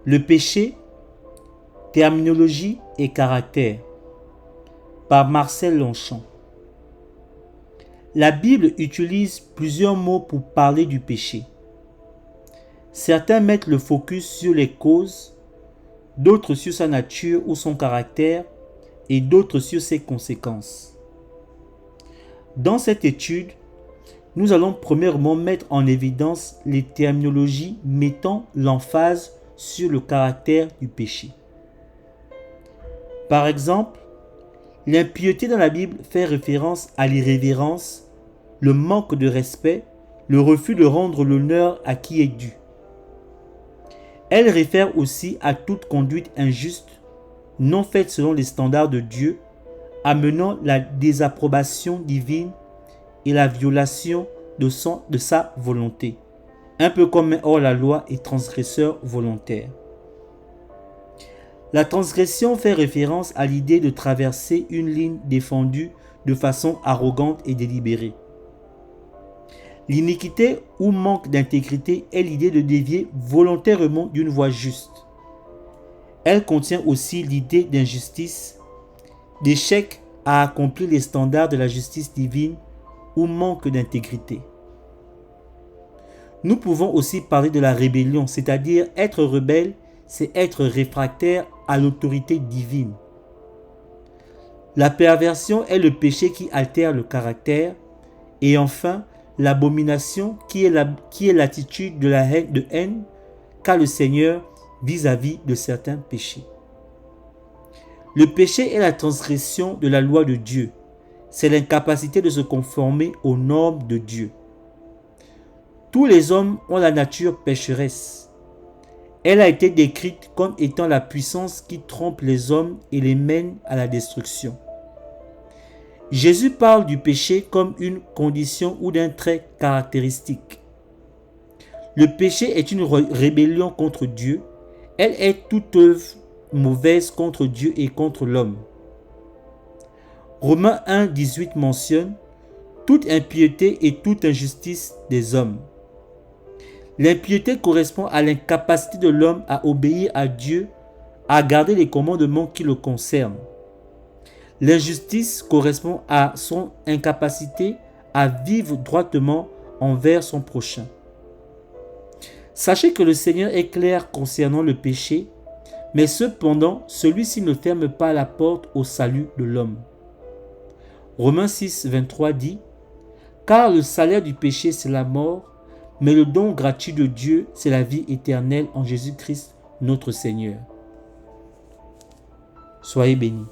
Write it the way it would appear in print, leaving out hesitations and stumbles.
Le péché, terminologie et caractère, par Marcel Longchamp. La Bible utilise plusieurs mots pour parler du péché. Certains mettent le focus sur les causes, d'autres sur sa nature ou son caractère, et d'autres sur ses conséquences. Dans cette étude, nous allons premièrement mettre en évidence les terminologies mettant l'emphase sur le caractère du péché. Par exemple, l'impiété dans la Bible fait référence à l'irrévérence, le manque de respect, le refus de rendre l'honneur à qui est dû. Elle réfère aussi à toute conduite injuste, non faite selon les standards de Dieu, amenant la désapprobation divine et la violation de sa volonté, un peu comme un hors-la-loi et transgresseur volontaire. La transgression fait référence à l'idée de traverser une ligne défendue de façon arrogante et délibérée. L'iniquité ou manque d'intégrité est l'idée de dévier volontairement d'une voie juste. Elle contient aussi l'idée d'injustice, d'échec à accomplir les standards de la justice divine ou manque d'intégrité. Nous pouvons aussi parler de la rébellion, c'est-à-dire être rebelle, c'est être réfractaire à l'autorité divine. La perversion est le péché qui altère le caractère. Et enfin, l'abomination qui est l'attitude de haine qu'a le Seigneur vis-à-vis de certains péchés. Le péché est la transgression de la loi de Dieu. C'est l'incapacité de se conformer aux normes de Dieu. Tous les hommes ont la nature pécheresse. Elle a été décrite comme étant la puissance qui trompe les hommes et les mène à la destruction. Jésus parle du péché comme une condition ou d'un trait caractéristique. Le péché est une rébellion contre Dieu. Elle est toute œuvre mauvaise contre Dieu et contre l'homme. Romains 1, 18 mentionne toute impiété et toute injustice des hommes. L'impiété correspond à l'incapacité de l'homme à obéir à Dieu, à garder les commandements qui le concernent. L'injustice correspond à son incapacité à vivre droitement envers son prochain. Sachez que le Seigneur est clair concernant le péché, mais cependant, celui-ci ne ferme pas la porte au salut de l'homme. Romains 6, 23 dit « Car le salaire du péché, c'est la mort, mais le don gratuit de Dieu, c'est la vie éternelle en Jésus-Christ, notre Seigneur. » Soyez bénis.